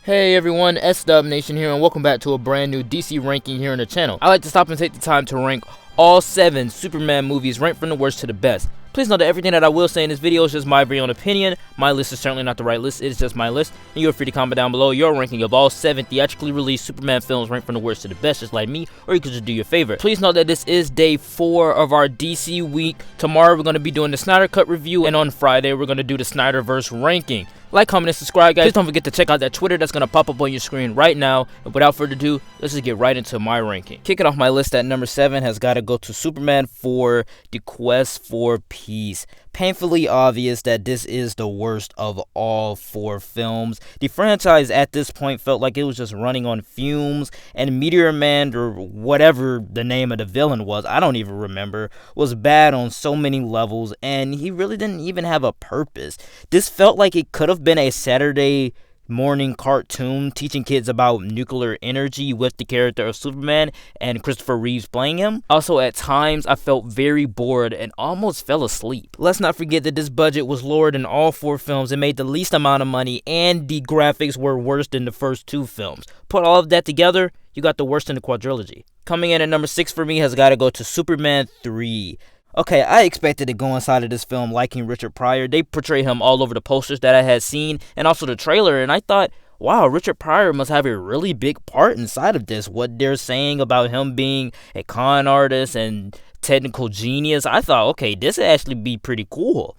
Hey everyone, S-Dub Nation here, and welcome back to a brand new DC ranking here on the channel. I like to stop and take the time to rank all 7 Superman movies, ranked from the worst to the best. Please note that everything that I will say in this video is just my very own opinion. My list is certainly not the right list, it is just my list, and you're free to comment down below your ranking of all 7 theatrically released Superman films ranked from the worst to the best, just like me, or you could just do your favorite. Please note that this is day 4 of our DC week. Tomorrow we're going to be doing the Snyder Cut review, and on Friday we're going to do the Snyderverse ranking. Like, comment, and subscribe, guys. Please don't forget to check out that Twitter that's going to pop up on your screen right now. And without further ado, let's just get right into my ranking. Kicking off my list at number 7 has got to go to Superman 4, The Quest for Peace. Painfully obvious that this is the worst of all 4 films. The franchise at this point felt like it was just running on fumes, and Meteor Man, or whatever the name of the villain was, I don't even remember, was bad on so many levels, and he really didn't even have a purpose. This felt like it could have been a Saturday morning cartoon teaching kids about nuclear energy with the character of Superman and Christopher Reeves playing him. Also, at times I felt very bored and almost fell asleep. Let's not forget that this budget was lower than all 4 films and made the least amount of money, and the graphics were worse than the first 2 films. Put all of that together, you got the worst in the quadrilogy. Coming in at number 6 for me has got to go to Superman 3. Okay, I expected to go inside of this film liking Richard Pryor. They portray him all over the posters that I had seen and also the trailer, and I thought, wow, Richard Pryor must have a really big part inside of this. What they're saying about him being a con artist and technical genius, I thought, okay, this would actually be pretty cool.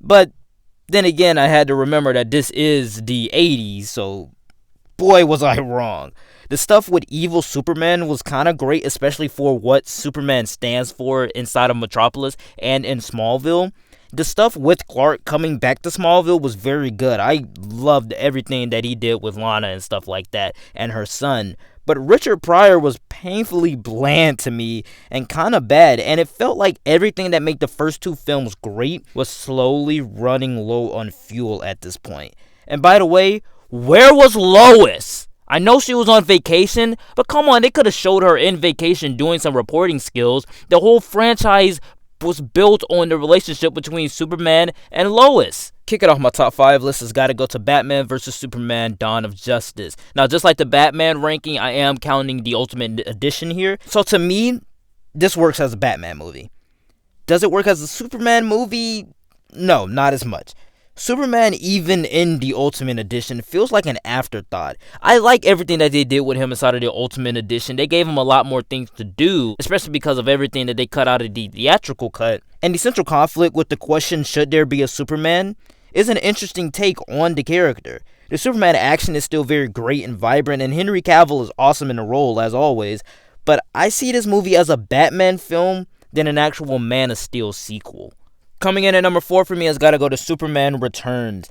But then again, I had to remember that this is the 80s, so boy was I wrong. The stuff with evil Superman was kind of great, especially for what Superman stands for inside of Metropolis and in Smallville. The stuff with Clark coming back to Smallville was very good. I loved everything that he did with Lana and stuff like that, and her son. But Richard Pryor was painfully bland to me and kind of bad, and it felt like everything that made the first 2 films great was slowly running low on fuel at this point. And by the way, where was Lois? I know she was on vacation, but come on, they could have showed her in vacation doing some reporting skills. The whole franchise was built on the relationship between Superman and Lois. Kicking off my top 5 list has got to go to Batman vs. Superman Dawn of Justice. Now, just like the Batman ranking, I am counting the Ultimate Edition here. So to me, this works as a Batman movie. Does it work as a Superman movie? No, not as much. Superman, even in the Ultimate Edition, feels like an afterthought. I like everything that they did with him inside of the Ultimate Edition. They gave him a lot more things to do, especially because of everything that they cut out of the theatrical cut. And the central conflict with the question, should there be a Superman, is an interesting take on the character. The Superman action is still very great and vibrant, and Henry Cavill is awesome in the role, as always. But I see this movie as a Batman film than an actual Man of Steel sequel. Coming in at number 4 for me has got to go to Superman Returns.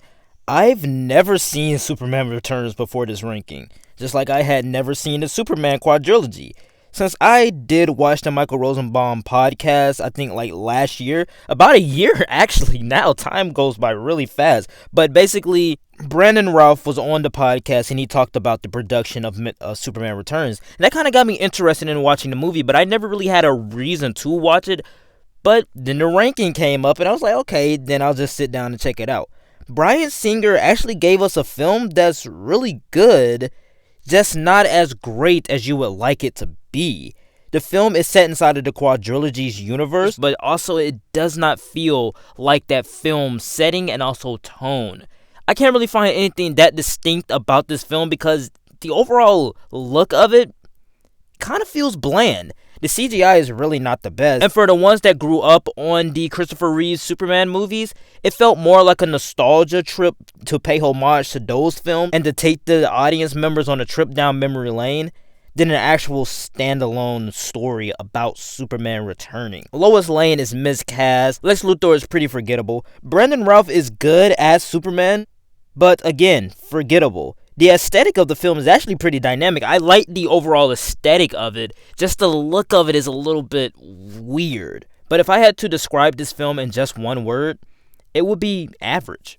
I've never seen Superman Returns before this ranking, just like I had never seen the Superman quadrilogy. Since I did watch the Michael Rosenbaum podcast, I think like last year, about a year actually, now time goes by really fast. But basically, Brandon Routh was on the podcast and he talked about the production of Superman Returns. And that kind of got me interested in watching the movie, but I never really had a reason to watch it. But then the ranking came up, and I was like, okay, then I'll just sit down and check it out. Bryan Singer actually gave us a film that's really good, just not as great as you would like it to be. The film is set inside of the quadrilogy's universe, but also it does not feel like that film setting and also tone. I can't really find anything that distinct about this film because the overall look of it kind of feels bland. The CGI is really not the best. And for the ones that grew up on the Christopher Reeves Superman movies, it felt more like a nostalgia trip to pay homage to those films and to take the audience members on a trip down memory lane than an actual standalone story about Superman returning. Lois Lane is miscast. Lex Luthor is pretty forgettable. Brandon Routh is good as Superman, but again, forgettable. The aesthetic of the film is actually pretty dynamic. I like the overall aesthetic of it. Just the look of it is a little bit weird. But if I had to describe this film in just one word, it would be average.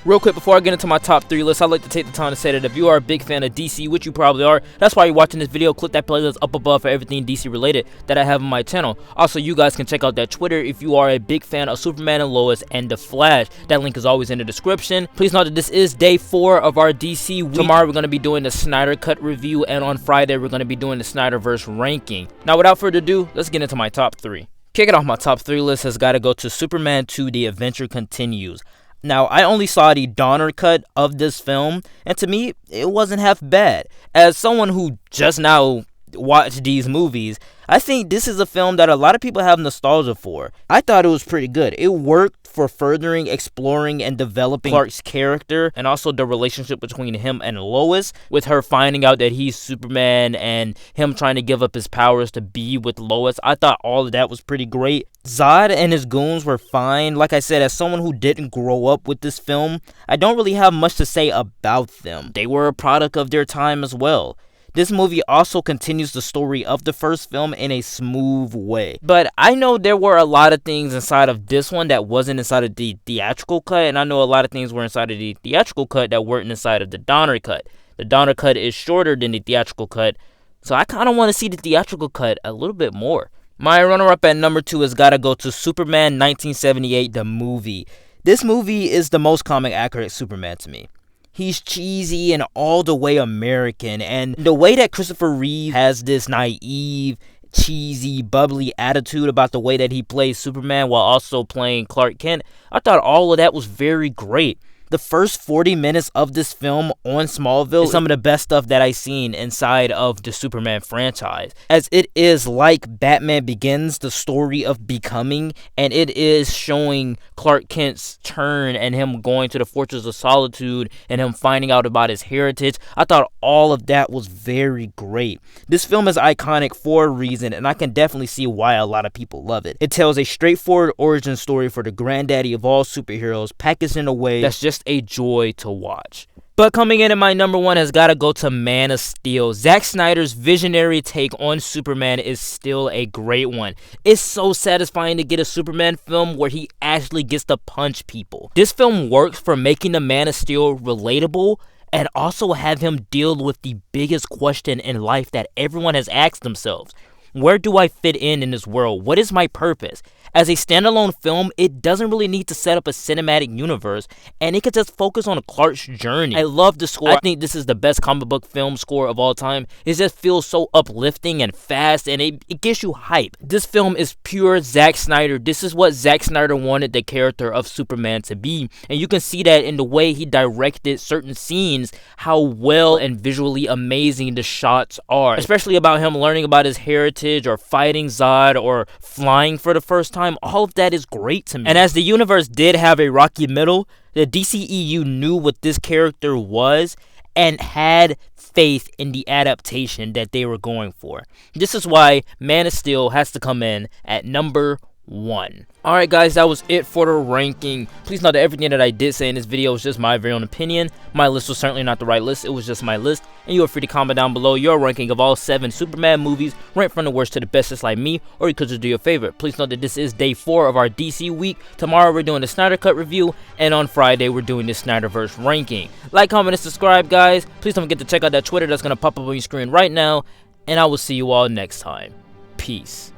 Real quick, before I get into my top 3 list, I'd like to take the time to say that if you are a big fan of DC, which you probably are, that's why you're watching this video, click that playlist up above for everything DC related that I have on my channel. Also, you guys can check out that Twitter if you are a big fan of Superman and Lois and The Flash. That link is always in the description. Please note that this is day 4 of our DC week. Tomorrow we're going to be doing the Snyder Cut review, and on Friday we're going to be doing the Snyderverse ranking. Now, without further ado, let's get into my top 3. Kicking off my top 3 list has got to go to Superman 2: The Adventure Continues. Now, I only saw the Donner cut of this film, and to me, it wasn't half bad. As someone who just now watched these movies, I think this is a film that a lot of people have nostalgia for. I thought it was pretty good. It worked for furthering, exploring, and developing Clark's character, and also the relationship between him and Lois, with her finding out that he's Superman and him trying to give up his powers to be with Lois. I thought all of that was pretty great. Zod and his goons were fine. Like I said, as someone who didn't grow up with this film, I don't really have much to say about them. They were a product of their time as well. This movie also continues the story of the first film in a smooth way. But I know there were a lot of things inside of this one that wasn't inside of the theatrical cut, and I know a lot of things were inside of the theatrical cut that weren't inside of the Donner cut. The Donner cut is shorter than the theatrical cut, so I kind of want to see the theatrical cut a little bit more. My runner-up at number 2 has got to go to Superman 1978, the movie. This movie is the most comic accurate Superman to me. He's cheesy and all the way American, and the way that Christopher Reeve has this naive, cheesy, bubbly attitude about the way that he plays Superman while also playing Clark Kent, I thought all of that was very great. The first 40 minutes of this film on Smallville is some of the best stuff that I've seen inside of the Superman franchise, as it is like Batman Begins, the story of becoming, and it is showing Clark Kent's turn and him going to the Fortress of Solitude and him finding out about his heritage. I thought all of that was very great. This film is iconic for a reason, and I can definitely see why a lot of people love it. It tells a straightforward origin story for the granddaddy of all superheroes, packaged in a way that's just a joy to watch. But coming in at my number 1 has got to go to Man of Steel. Zack Snyder's visionary take on Superman is still a great one. It's so satisfying to get a Superman film where he actually gets to punch people. This film works for making the Man of Steel relatable and also have him deal with the biggest question in life that everyone has asked themselves. Where do I fit in this world? What is my purpose? As a standalone film, it doesn't really need to set up a cinematic universe, and it could just focus on Clark's journey. I love the score. I think this is the best comic book film score of all time. It just feels so uplifting and fast, and it gets you hype. This film is pure Zack Snyder. This is what Zack Snyder wanted the character of Superman to be, and you can see that in the way he directed certain scenes, how well and visually amazing the shots are, especially about him learning about his heritage or fighting Zod or flying for the first time. All of that is great to me. And as the universe did have a rocky middle, the DCEU knew what this character was and had faith in the adaptation that they were going for. This is why Man of Steel has to come in at number 1. Alright guys, that was it for the ranking. Please note that everything that I did say in this video was just my very own opinion. My list was certainly not the right list, it was just my list. And you are free to comment down below your ranking of all 7 Superman movies, ranked from the worst to the best just like me, or you could just do your favorite. Please note that this is day 4 of our DC week. Tomorrow we're doing the Snyder Cut review, and on Friday we're doing the Snyderverse ranking. Like, comment, and subscribe guys. Please don't forget to check out that Twitter that's going to pop up on your screen right now, and I will see you all next time. Peace.